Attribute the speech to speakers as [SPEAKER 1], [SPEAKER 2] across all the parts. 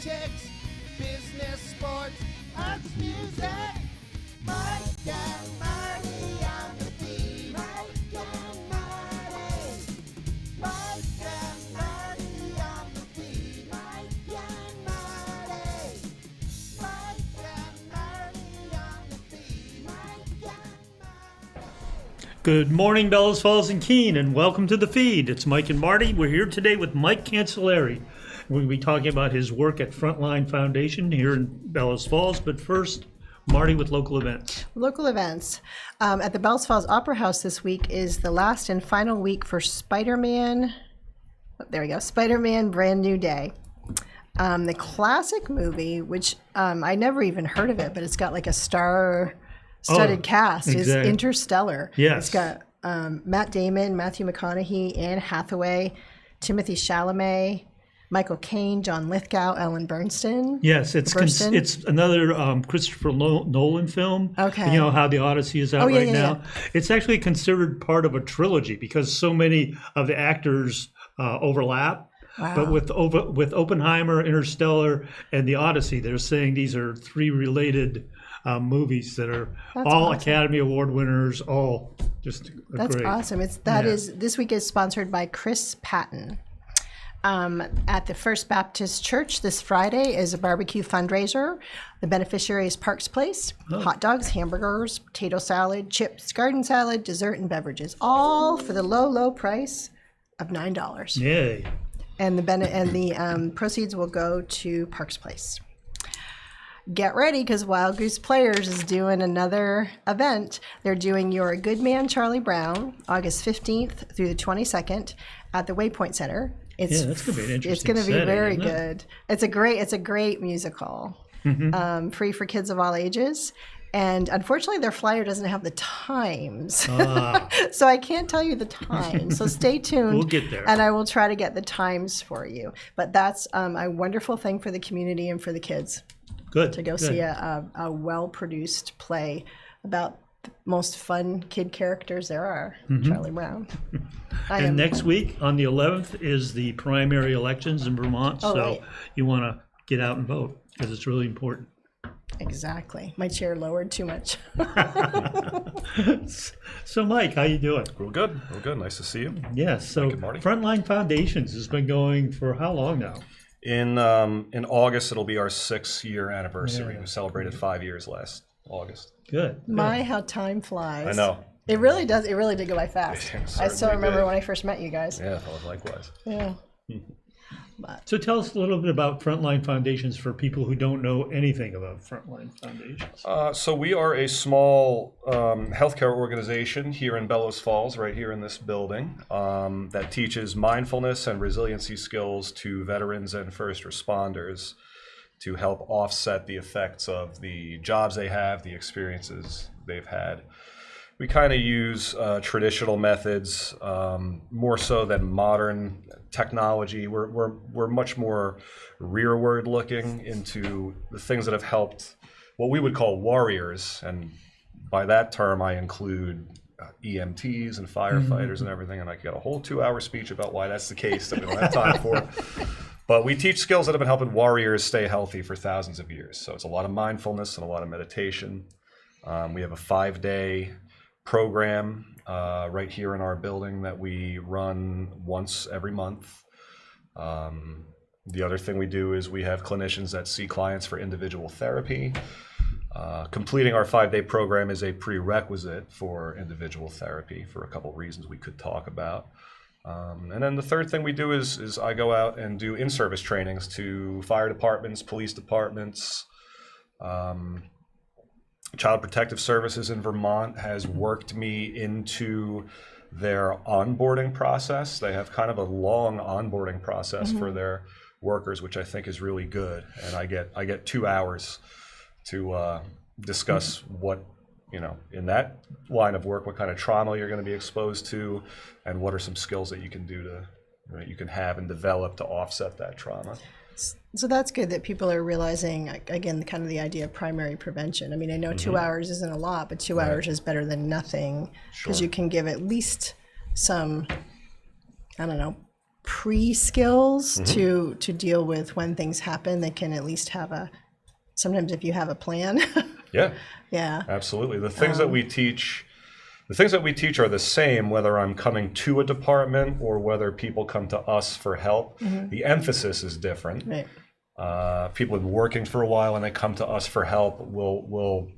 [SPEAKER 1] politics, business, sports, arts, music. Mike and Marty on the feed. Mike and Marty. Mike and Marty on the feed. Mike and Marty. Mike and Marty on the feed. Mike and Marty.
[SPEAKER 2] Good morning, Bellows Falls and Keene, and welcome to the feed. It's Mike and Marty. We're here today with Mike Cancelliere. We'll be talking about his work at Frontline Foundation here in Bellows Falls, but first, Marty with local events.
[SPEAKER 3] Local events. At the Bellows Falls Opera House this week is the last and final week for Spider-Man. Oh, there we go. Spider-Man Brand New Day. The classic movie, which I never even heard of it, but it's got like a star-studded cast, is Interstellar.
[SPEAKER 2] Yes.
[SPEAKER 3] It's got Matt Damon, Matthew McConaughey, Anne Hathaway, Timothy Chalamet, Michael Caine, John Lithgow, Ellen Burstyn.
[SPEAKER 2] Yes, it's another Christopher Nolan film.
[SPEAKER 3] Okay.
[SPEAKER 2] You know how the Odyssey is out now? Yeah. It's actually considered part of a trilogy because so many of the actors overlap.
[SPEAKER 3] Wow.
[SPEAKER 2] But with Oppenheimer, Interstellar, and the Odyssey, they're saying these are three related movies that are all awesome. Academy Award winners, all just
[SPEAKER 3] That's
[SPEAKER 2] great.
[SPEAKER 3] Awesome. This week is sponsored by Chris Patton. At the First Baptist Church this Friday is a barbecue fundraiser. The beneficiary is Parks Place. Hot dogs, hamburgers, potato salad, chips, garden salad, dessert, and beverages, all for the low price of $9.
[SPEAKER 2] Yay!
[SPEAKER 3] And the proceeds will go to Parks Place. Get ready, because Wild Goose Players is doing another event. They're doing You're a Good Man, Charlie Brown, August 15th through the 22nd at the Waypoint Center.
[SPEAKER 2] That's going to be an interesting
[SPEAKER 3] It's going to be
[SPEAKER 2] setting,
[SPEAKER 3] very good. It's a great musical, free for kids of all ages. And unfortunately, their flyer doesn't have the times. So I can't tell you the times. So stay tuned.
[SPEAKER 2] We'll get there.
[SPEAKER 3] And I will try to get the times for you. But that's a wonderful thing for the community and for the kids.
[SPEAKER 2] Good.
[SPEAKER 3] To go see a well-produced play about the most fun kid characters there are, Charlie Brown.
[SPEAKER 2] And next week on the 11th is the primary elections in Vermont. You want to get out and vote because it's really important.
[SPEAKER 3] Exactly. My chair lowered too much.
[SPEAKER 2] So, Mike, how you doing?
[SPEAKER 4] Real good. Nice to see you.
[SPEAKER 2] Yes. So, Frontline Foundations has been going for how long now?
[SPEAKER 4] In August, it'll be our 6-year anniversary. We celebrated 5 years last August.
[SPEAKER 2] Good.
[SPEAKER 3] How time flies.
[SPEAKER 4] I know.
[SPEAKER 3] It really does. It really did go by fast. I still remember when I first met you guys.
[SPEAKER 4] Yeah, likewise.
[SPEAKER 3] Yeah.
[SPEAKER 2] So tell us a little bit about Frontline Foundations for people who don't know anything about Frontline Foundations.
[SPEAKER 4] So we are a small healthcare organization here in Bellows Falls, right here in this building, that teaches mindfulness and resiliency skills to veterans and first responders to help offset the effects of the jobs they have, the experiences they've had. We kind of use traditional methods more so than modern technology. We're much more rearward looking into the things that have helped what we would call warriors, and by that term I include EMTs and firefighters and everything, and I could get a whole 2-hour speech about why that's the case that we don't have time for. But we teach skills that have been helping warriors stay healthy for thousands of years. So it's a lot of mindfulness and a lot of meditation. We have a 5-day program right here in our building that we run once every month. The other thing we do is we have clinicians that see clients for individual therapy. Completing our 5-day program is a prerequisite for individual therapy for a couple of reasons we could talk about. And then the third thing we do is I go out and do in-service trainings to fire departments, police departments. Child Protective Services in Vermont has worked me into their onboarding process. They have kind of a long onboarding process for their workers, which I think is really good. And I get 2 hours to discuss what, in that line of work, what kind of trauma you're going to be exposed to, and what are some skills that you can do you can have and develop to offset that trauma.
[SPEAKER 3] So that's good that people are realizing, again, kind of the idea of primary prevention. I mean, I know 2 hours isn't a lot, but 2 hours is better than nothing, because you can give at least some, pre-skills to deal with when things happen. They can at least have sometimes if you have a plan.
[SPEAKER 4] Yeah.
[SPEAKER 3] Yeah.
[SPEAKER 4] Absolutely. The things that we teach are the same whether I'm coming to a department or whether people come to us for help. The emphasis is different.
[SPEAKER 3] Right.
[SPEAKER 4] People have been working for a while and they come to us for help will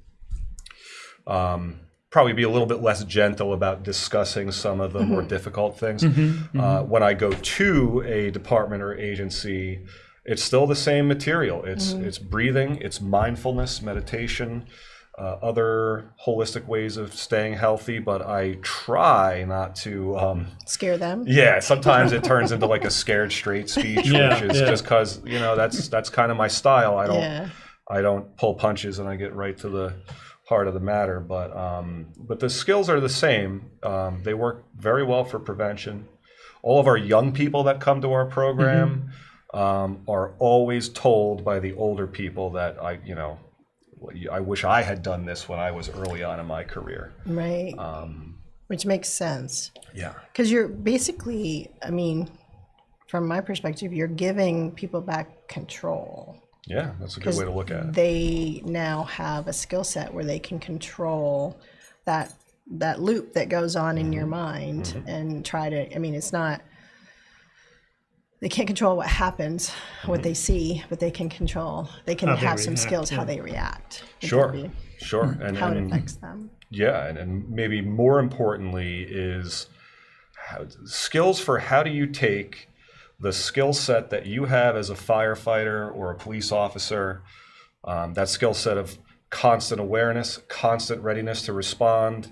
[SPEAKER 4] probably be a little bit less gentle about discussing some of the more difficult things. When I go to a department or agency, it's still the same material. It's breathing, it's mindfulness, meditation, other holistic ways of staying healthy, but I try not to
[SPEAKER 3] Scare them.
[SPEAKER 4] yeah, sometimes it turns into like a scared straight speech, which is just because that's kind of my style. I don't pull punches and I get right to the heart of the matter. But the skills are the same. They work very well for prevention. All of our young people that come to our program are always told by the older people that I wish I had done this when I was early on in my career.
[SPEAKER 3] Right. Which makes sense.
[SPEAKER 4] Yeah.
[SPEAKER 3] Because you're basically, from my perspective, you're giving people back control.
[SPEAKER 4] Yeah, that's a good way to look at it.
[SPEAKER 3] They now have a skill set where they can control that loop that goes on in your mind and try to, it's not, they can't control what happens, what they see, but they can have some skills how they react.
[SPEAKER 4] Sure.
[SPEAKER 3] And how it affects them.
[SPEAKER 4] Yeah, and maybe more importantly is skills for how do you take the skill set that you have as a firefighter or a police officer, that skill set of constant awareness, constant readiness to respond,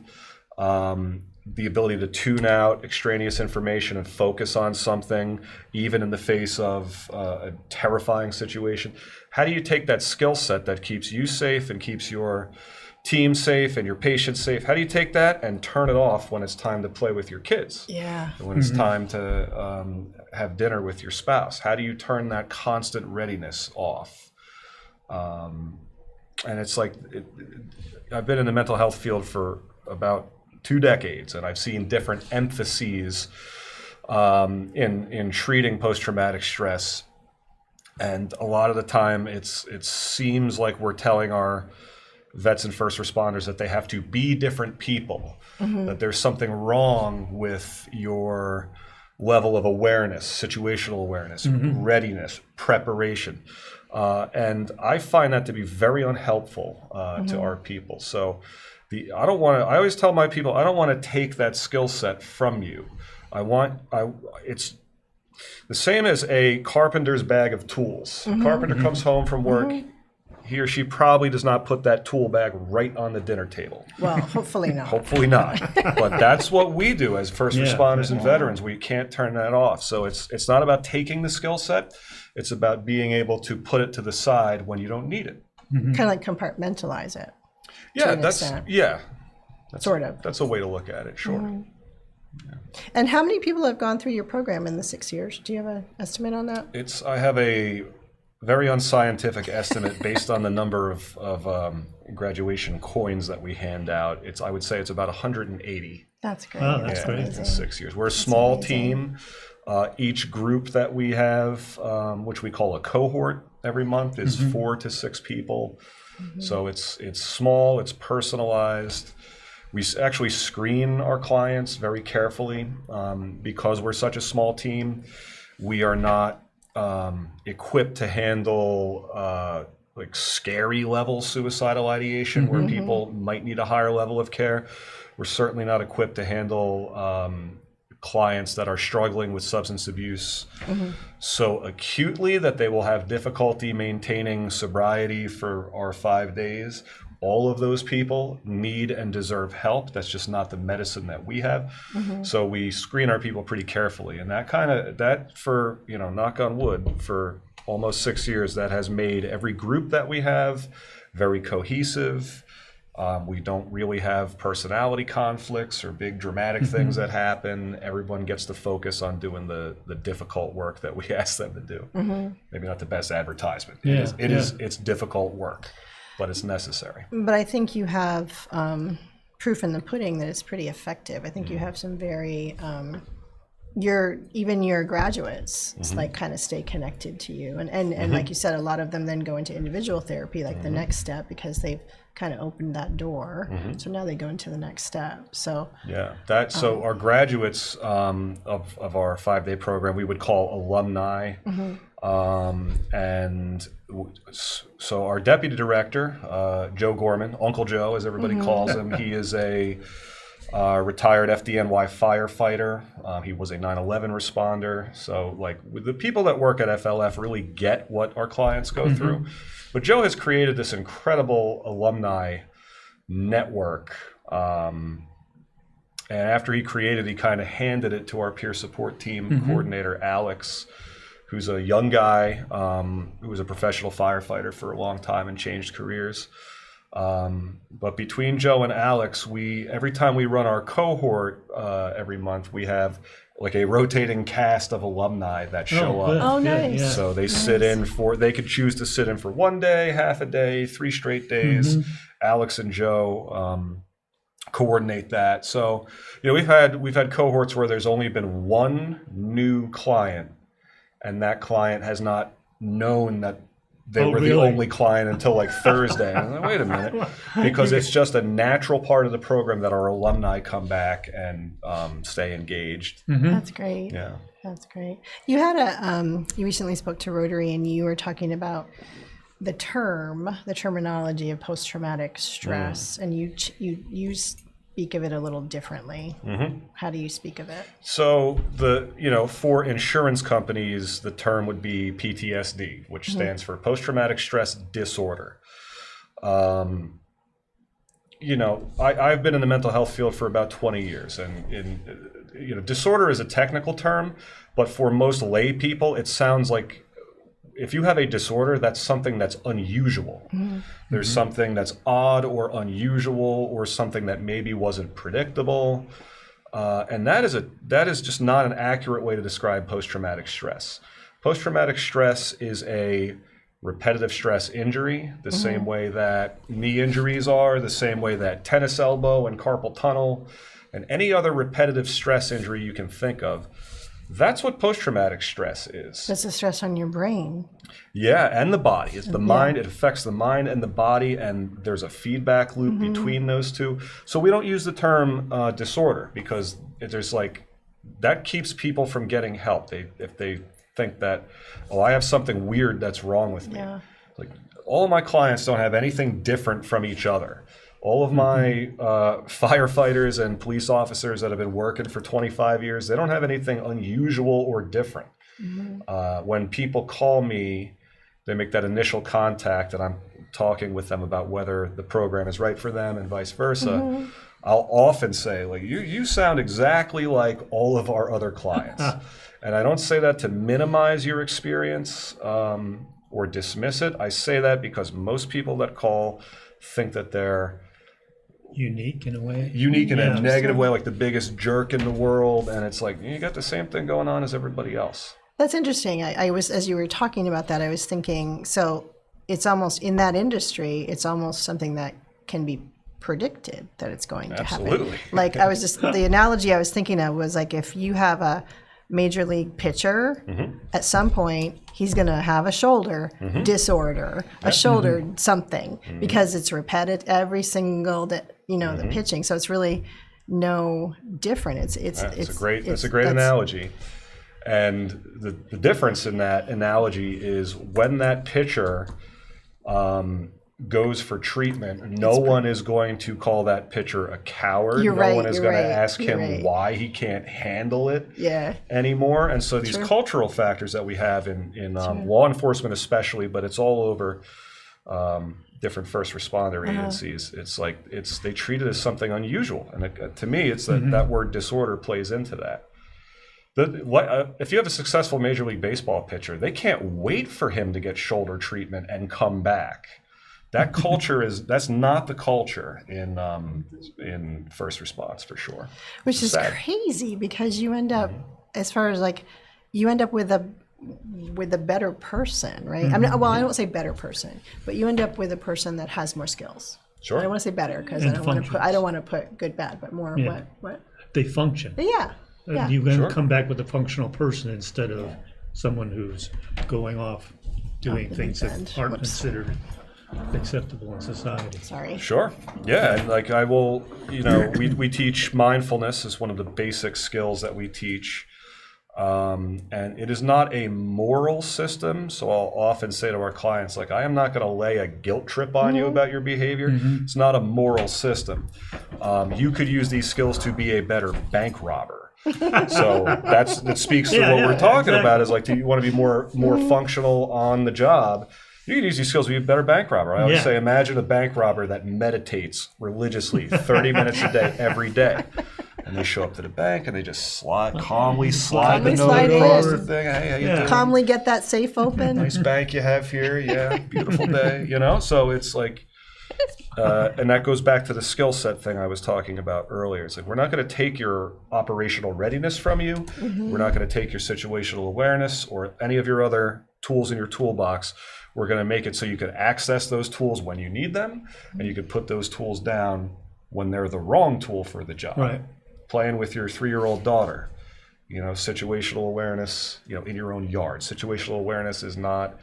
[SPEAKER 4] the ability to tune out extraneous information and focus on something, even in the face of a terrifying situation. How do you take that skill set that keeps you safe and keeps your team safe and your patients safe? How do you take that and turn it off when it's time to play with your kids?
[SPEAKER 3] Yeah.
[SPEAKER 4] When it's time to have dinner with your spouse? How do you turn that constant readiness off? And it's like, I've been in the mental health field for about 2 decades, and I've seen different emphases in treating post-traumatic stress. And a lot of the time, it seems like we're telling our vets and first responders that they have to be different people, that there's something wrong with your level of awareness, situational awareness, readiness, preparation. And I find that to be very unhelpful to our people. So I always tell my people, I don't want to take that skill set from you. It's the same as a carpenter's bag of tools. A carpenter comes home from work, he or she probably does not put that tool bag right on the dinner table.
[SPEAKER 3] Well, hopefully not.
[SPEAKER 4] Hopefully not. But that's what we do as first responders and veterans. We can't turn that off. So it's not about taking the skill set. It's about being able to put it to the side when you don't need it.
[SPEAKER 3] Kind of like compartmentalize it.
[SPEAKER 4] Yeah, that's
[SPEAKER 3] sort of.
[SPEAKER 4] That's a way to look at it, sure. Yeah.
[SPEAKER 3] And how many people have gone through your program in the 6 years? Do you have an estimate on that?
[SPEAKER 4] I have a very unscientific estimate based on the number of graduation coins that we hand out. I would say it's about 180.
[SPEAKER 3] That's great.
[SPEAKER 2] Wow, that's great.
[SPEAKER 4] In 6 years. We're a small team. Each group that we have, which we call a cohort every month, is 4 to 6 people. So it's small, it's personalized. We actually screen our clients very carefully because we're such a small team. We are not equipped to handle like scary level suicidal ideation where people might need a higher level of care. We're certainly not equipped to handle clients that are struggling with substance abuse so acutely that they will have difficulty maintaining sobriety for our 5 days. All of those people need and deserve help. That's just not the medicine that we have. So we screen our people pretty carefully. And that for, knock on wood, for almost 6 years, that has made every group that we have very cohesive. We don't really have personality conflicts or big dramatic things that happen. Everyone gets to focus on doing the difficult work that we ask them to do. Maybe not the best advertisement. It's difficult work, but it's necessary.
[SPEAKER 3] But I think you have proof in the pudding that it's pretty effective. I think you have some very even your graduates like kind of stay connected to you, and like you said, a lot of them then go into individual therapy, like the next step, because they've kind of opened that door. So now they go into the next step. So
[SPEAKER 4] so our graduates of our 5-day program we would call alumni. So our deputy director, Joe Gorman, Uncle Joe as everybody calls him, he is a retired FDNY firefighter. He was a 9/11 responder. So like the people that work at FLF really get what our clients go through. But Joe has created this incredible alumni network. And after he created, he kind of handed it to our peer support team coordinator, Alex, who's a young guy who was a professional firefighter for a long time and changed careers. But between Joe and Alex, every time we run our cohort every month, we have like a rotating cast of alumni that show up.
[SPEAKER 3] Oh, nice.
[SPEAKER 4] So they sit in they could choose to sit in for 1 day, half a day, 3 straight days. Alex and Joe coordinate that. So, we've had cohorts where there's only been one new client, and that client has not known that they were the only client until like Thursday. And I'm like, wait a minute, because it's just a natural part of the program that our alumni come back and stay engaged.
[SPEAKER 3] That's great.
[SPEAKER 4] Yeah,
[SPEAKER 3] that's great. You had you recently spoke to Rotary, and you were talking about the terminology of post-traumatic stress, and you speak of it a little differently. How do you speak of it?
[SPEAKER 4] So for insurance companies, the term would be PTSD, which stands for post-traumatic stress disorder. I've been in the mental health field for about 20 years, and disorder is a technical term, but for most lay people, it sounds like if you have a disorder, that's something that's unusual. There's something that's odd or unusual, or something that maybe wasn't predictable, and that is just not an accurate way to describe post-traumatic stress. Post-traumatic stress is a repetitive stress injury, the same way that knee injuries are, the same way that tennis elbow and carpal tunnel, and any other repetitive stress injury you can think of. That's what post-traumatic stress is.
[SPEAKER 3] That's a stress on your brain.
[SPEAKER 4] Yeah, and the body. It's the mind. It affects the mind and the body, and there's a feedback loop between those two. So we don't use the term disorder, because there's that keeps people from getting help. If they think that, I have something weird that's wrong with me.
[SPEAKER 3] Yeah.
[SPEAKER 4] Like, all of my clients don't have anything different from each other. All of my firefighters and police officers that have been working for 25 years, they don't have anything unusual or different. When people call me, they make that initial contact, and I'm talking with them about whether the program is right for them and vice versa. I'll often say, you sound exactly like all of our other clients. And I don't say that to minimize your experience or dismiss it. I say that because most people that call think that they're
[SPEAKER 2] unique in a way.
[SPEAKER 4] Unique in a negative way, like the biggest jerk in the world, and it's like you got the same thing going on as everybody else.
[SPEAKER 3] That's interesting. I was, as you were talking about that, I was thinking, so it's almost in that industry, it's almost something that can be predicted that it's going to happen.
[SPEAKER 4] Absolutely.
[SPEAKER 3] Like I was just, the analogy I was thinking of was like if you have a major league pitcher, at some point he's going to have a shoulder disorder, a shoulder something, because it's repetitive every single the pitching. So it's really no different. It's
[SPEAKER 4] a great analogy. And the difference in that analogy is when that pitcher goes for treatment, no one is going to call that pitcher a coward. No one is going to ask him why he can't handle it anymore. And so these cultural factors that we have in law enforcement especially, but it's all over different first responder agencies. It's they treat it as something unusual. And to me, it's that word disorder plays into that. If you have a successful Major League Baseball pitcher, they can't wait for him to get shoulder treatment and come back. That culture that's not the culture in first response for sure.
[SPEAKER 3] Which is crazy, because you end up, as far as you end up with a better person, right? I mean, well, I don't say better person, but you end up with a person that has more skills.
[SPEAKER 4] Sure.
[SPEAKER 3] I don't want to say better, because I don't want to put good bad, but more what
[SPEAKER 2] they function.
[SPEAKER 3] Yeah. Yeah.
[SPEAKER 2] You can
[SPEAKER 4] Sure.
[SPEAKER 2] come back with a functional person instead of someone who's going off doing
[SPEAKER 3] the
[SPEAKER 2] things
[SPEAKER 3] deep
[SPEAKER 2] that
[SPEAKER 3] end.
[SPEAKER 2] aren't
[SPEAKER 3] Whoops.
[SPEAKER 2] considered acceptable in society.
[SPEAKER 3] Sorry.
[SPEAKER 4] Sure. Yeah, and like I will, we teach mindfulness as one of the basic skills that we teach. And it is not a moral system. So I'll often say to our clients, like, I am not going to lay a guilt trip on you about your behavior. It's not a moral system. You could use these skills to be a better bank robber. So that speaks to what we're talking about is like, do you want to be more functional on the job? You can use these skills to be a better bank robber. I always say, imagine a bank robber that meditates religiously 30 minutes a day, every day. And they show up to the bank and they just calmly slide the note across the thing. Hey, how you doing?
[SPEAKER 3] Calmly get that safe open.
[SPEAKER 4] Nice bank you have here. Yeah, beautiful day. So it's like, and that goes back to the skill set thing I was talking about earlier. It's like, we're not going to take your operational readiness from you. We're not going to take your situational awareness or any of your other tools in your toolbox. We're going to make it so you can access those tools when you need them, and you can put those tools down when they're the wrong tool for the job.
[SPEAKER 2] Right.
[SPEAKER 4] Playing with your 3-year-old daughter, situational awareness, in your own yard. Situational awareness is not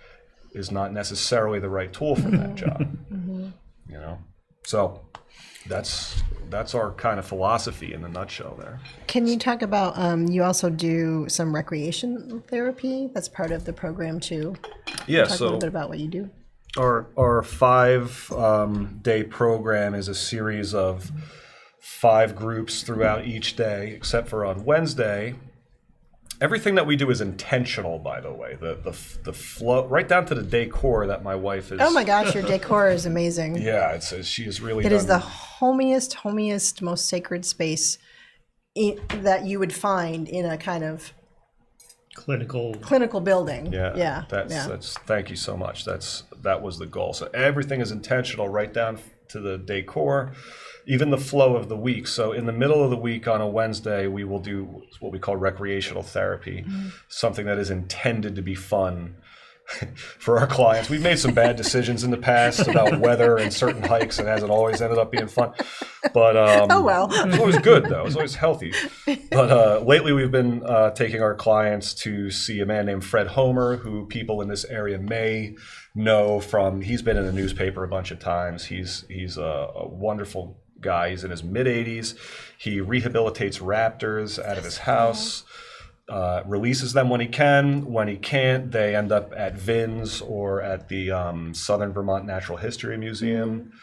[SPEAKER 4] necessarily the right tool for that job. So that's our kind of philosophy in a nutshell there.
[SPEAKER 3] Can you talk about, you also do some recreation therapy? That's part of the program too.
[SPEAKER 4] Yeah,
[SPEAKER 3] Talk a little bit about what you do.
[SPEAKER 4] Our 5-day program is a series of 5 groups throughout each day, except for on Wednesday. Everything that we do is intentional, by the way. The flow, right down to the decor that my wife is.
[SPEAKER 3] Oh my gosh, your decor is amazing.
[SPEAKER 4] Yeah, she is really.
[SPEAKER 3] It is the homiest, most sacred space that you would find in a kind of clinical building.
[SPEAKER 4] Yeah. That's. Thank you so much. That was the goal. So everything is intentional, right down to the decor. Even the flow of the week. So in the middle of the week on a Wednesday, we will do what we call recreational therapy, something that is intended to be fun for our clients. We've made some bad decisions in the past about weather and certain hikes, and it hasn't always ended up being fun. But
[SPEAKER 3] oh well,
[SPEAKER 4] it's always good though. It's always healthy. But lately, we've been taking our clients to see a man named Fred Homer, who people in this area may know from. He's been in the newspaper a bunch of times. He's a wonderful guy. He's in his mid-80s. He rehabilitates raptors out of his house, releases them when he can. When he can't, they end up at VINS or at the Southern Vermont Natural History Museum.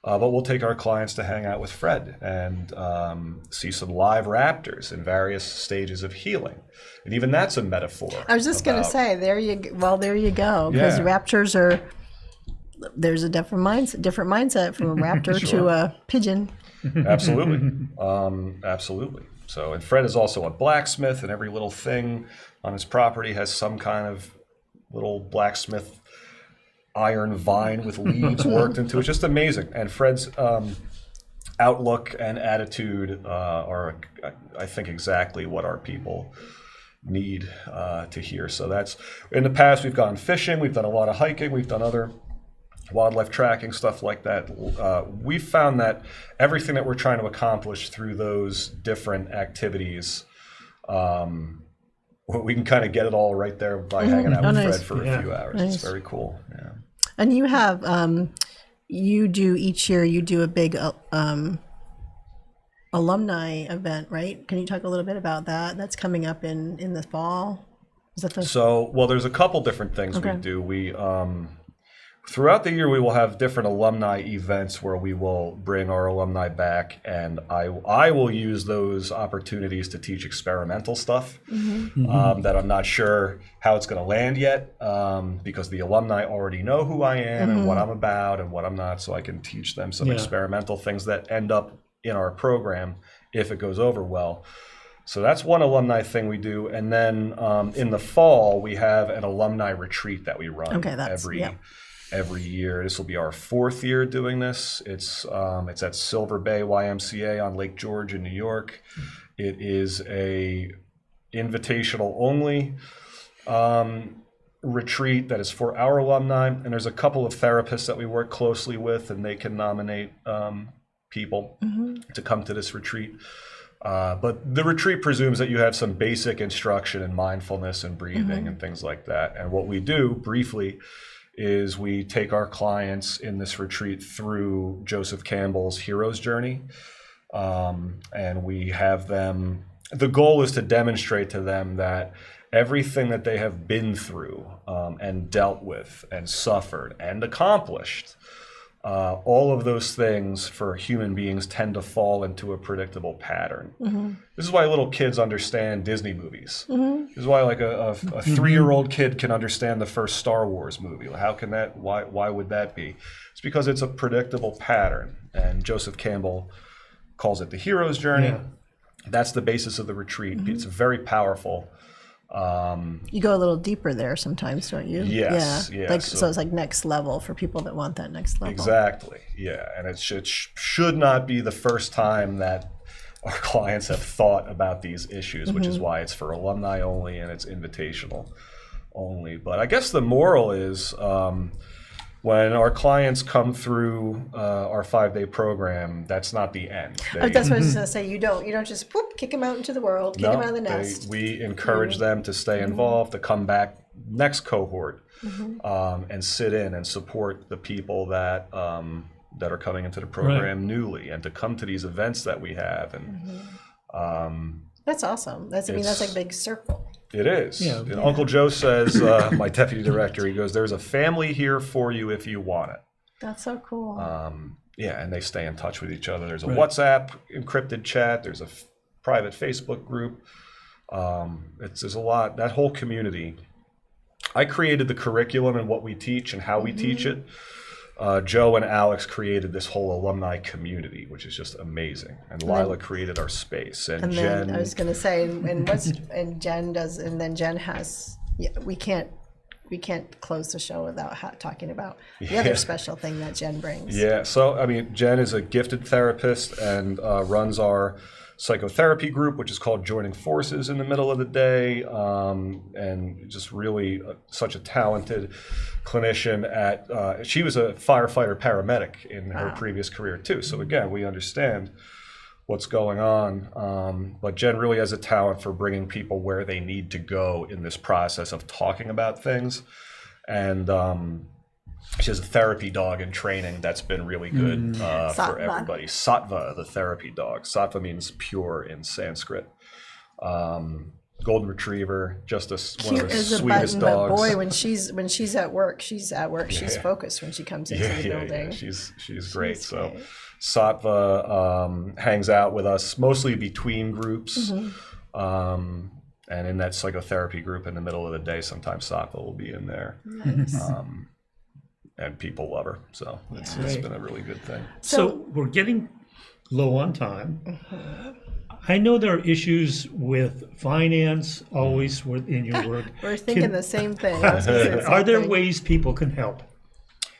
[SPEAKER 4] But we'll take our clients to hang out with Fred and see some live raptors in various stages of healing. And even that's a metaphor.
[SPEAKER 3] I was just going to say, there you go. Because raptors are, there's a different mindset from a raptor to a pigeon.
[SPEAKER 4] Absolutely. Absolutely. So, and Fred is also a blacksmith, and every little thing on his property has some kind of little blacksmith iron vine with leaves worked into it. It's just amazing. And Fred's outlook and attitude are, I think, exactly what our people need to hear. So that's, in the past, we've gone fishing, we've done a lot of hiking, we've done other wildlife tracking, stuff like that. We found that everything that we're trying to accomplish through those different activities, we can kind of get it all right there by hanging out with Fred for a few hours. Nice. It's very cool. Yeah.
[SPEAKER 3] And you have, each year you do a big alumni event, right? Can you talk a little bit about that? That's coming up in the fall. Is that
[SPEAKER 4] there's a couple different things we do. We throughout the year, we will have different alumni events where we will bring our alumni back, and I will use those opportunities to teach experimental stuff that I'm not sure how it's going to land yet, because the alumni already know who I am and what I'm about and what I'm not, so I can teach them some experimental things that end up in our program if it goes over well. So that's one alumni thing we do, and then in the fall we have an alumni retreat that we run every year. This will be our 4th year doing this. It's at Silver Bay YMCA on Lake George in New York. It is a invitational only retreat that is for our alumni, and there's a couple of therapists that we work closely with, and they can nominate people to come to this retreat. But the retreat presumes that you have some basic instruction in mindfulness and breathing and things like that. And what we do briefly is we take our clients in this retreat through Joseph Campbell's hero's journey. And we have them, the goal is to demonstrate to them that everything that they have been through and dealt with and suffered and accomplished, all of those things for human beings tend to fall into a predictable pattern. This is why little kids understand Disney movies. This is why like a 3-year-old kid can understand the first Star Wars movie. How can that, why would that be? It's because it's a predictable pattern. And Joseph Campbell calls it the hero's journey.
[SPEAKER 2] Yeah.
[SPEAKER 4] That's the basis of the retreat. It's very powerful.
[SPEAKER 3] You go a little deeper there sometimes, don't you?
[SPEAKER 4] Yes,
[SPEAKER 3] Yeah.
[SPEAKER 4] yeah,
[SPEAKER 3] Like,
[SPEAKER 4] so-
[SPEAKER 3] so it's like next level for people that want that next level.
[SPEAKER 4] Exactly. Yeah, and it should not be the first time that our clients have thought about these issues, which is why it's for alumni only and it's invitational only. But I guess the moral is when our clients come through our 5-day program, that's not the end.
[SPEAKER 3] That's what I was going to say. You don't just whoop, kick them out into the world, kick them out of the nest.
[SPEAKER 4] We encourage them to stay involved, to come back next cohort, and sit in and support the people that that are coming into the program newly, and to come to these events that we have. And
[SPEAKER 3] That's awesome. That's like a big circle.
[SPEAKER 4] it is.
[SPEAKER 2] Yeah.
[SPEAKER 4] And Uncle Joe says, my deputy director, he goes, "There's a family here for you if you want it."
[SPEAKER 3] That's so cool.
[SPEAKER 4] Yeah, and they stay in touch with each other. There's a WhatsApp encrypted chat. There's a private Facebook group. There's a lot. That whole community. I created the curriculum and what we teach and how we teach it. Joe and Alex created this whole alumni community, which is just amazing. And Lila created our space. And
[SPEAKER 3] then
[SPEAKER 4] Jen.
[SPEAKER 3] I was going to say, and Jen does, and then Jen has. Yeah, we can't close the show without talking about the other special thing that Jen brings.
[SPEAKER 4] Yeah, so I mean, Jen is a gifted therapist and runs our psychotherapy group, which is called Joining Forces in the middle of the day, and just really such a talented clinician at, she was a firefighter paramedic in her previous career too. So again, we understand what's going on, but Jen really has a talent for bringing people where they need to go in this process of talking about things. And she has a therapy dog in training that's been really good for everybody. Sattva, the therapy dog. Sattva means pure in Sanskrit. Golden retriever, just one
[SPEAKER 3] Cute
[SPEAKER 4] of the
[SPEAKER 3] as a
[SPEAKER 4] sweetest
[SPEAKER 3] button,
[SPEAKER 4] dogs.
[SPEAKER 3] but boy, when she's at work, she's focused when she comes into the building.
[SPEAKER 4] She's great.
[SPEAKER 3] She's
[SPEAKER 4] So
[SPEAKER 3] great.
[SPEAKER 4] Sattva hangs out with us mostly between groups. And in that psychotherapy group in the middle of the day, sometimes Sattva will be in there.
[SPEAKER 3] Nice.
[SPEAKER 4] And people love her. So it's been a really good thing.
[SPEAKER 2] So we're getting low on time. I know there are issues with finance always in your work.
[SPEAKER 3] We're thinking the same thing. I was gonna say the same
[SPEAKER 2] Are there
[SPEAKER 3] thing.
[SPEAKER 2] ways people can help?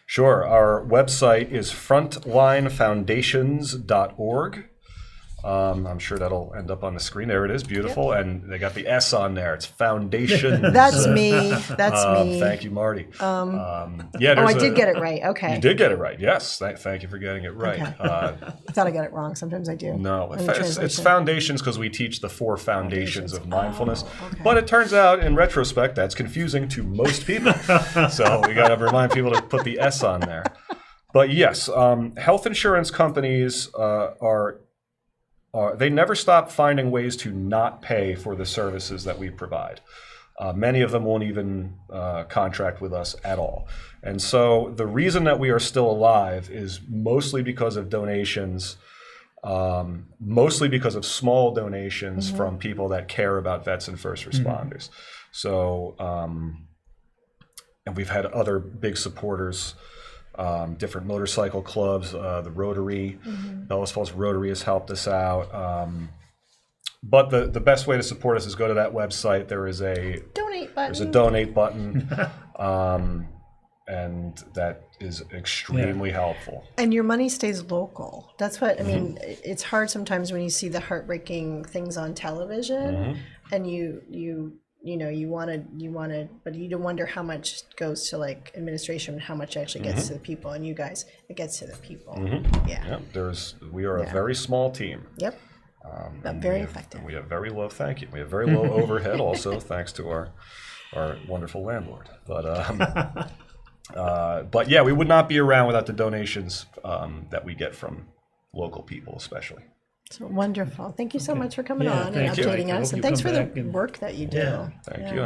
[SPEAKER 4] Sure. Our website is frontlinefoundations.org. I'm sure that'll end up on the screen. There it is. Beautiful. And they got the S on there. It's foundation.
[SPEAKER 3] That's me. That's me.
[SPEAKER 4] Thank you, Marty.
[SPEAKER 3] I did get it right. Okay.
[SPEAKER 4] You did get it right. Yes. Thank you for getting it right.
[SPEAKER 3] Okay. I thought I got it wrong. Sometimes I do.
[SPEAKER 4] No,
[SPEAKER 3] in the
[SPEAKER 4] it's
[SPEAKER 3] translation.
[SPEAKER 4] foundations because we teach the 4 foundations of mindfulness.
[SPEAKER 3] okay.
[SPEAKER 4] But it turns out, in retrospect, that's confusing to most people. So we got to remind people to put the S on there. But yes, health insurance companies they never stop finding ways to not pay for the services that we provide. Many of them won't even contract with us at all. And so the reason that we are still alive is mostly because of donations, mostly because of small donations from people that care about vets and first responders. So, and we've had other big supporters, different motorcycle clubs, the Rotary, Bellows Falls Rotary has helped us out. But the best way to support us is go to that website. There is a
[SPEAKER 3] Donate button.
[SPEAKER 4] there's a donate button, and that is extremely helpful.
[SPEAKER 3] And your money stays local. That's what I mean. It's hard sometimes when you see the heartbreaking things on television, and you want to, but you don't wonder how much goes to like administration and how much actually gets to the people. And you guys, it gets to the people. Yeah.
[SPEAKER 4] Yeah, we are a very small team.
[SPEAKER 3] Yep. Very effective.
[SPEAKER 4] We have very low, thank you. We have very low overhead also, thanks to our wonderful landlord. But yeah, we would not be around without the donations that we get from local people, especially.
[SPEAKER 3] So wonderful. Thank you so much for coming on and
[SPEAKER 2] thank you.
[SPEAKER 3] updating
[SPEAKER 2] I
[SPEAKER 3] us.
[SPEAKER 2] hope
[SPEAKER 3] And
[SPEAKER 2] you
[SPEAKER 3] thanks
[SPEAKER 2] come
[SPEAKER 3] for
[SPEAKER 2] back
[SPEAKER 3] the
[SPEAKER 2] and-
[SPEAKER 3] work that you do.
[SPEAKER 2] Yeah.
[SPEAKER 4] Thank you.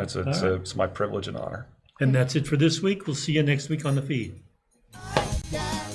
[SPEAKER 4] It's my privilege and honor.
[SPEAKER 2] And that's it for this week. We'll see you next week on the feed.
[SPEAKER 1] Yeah.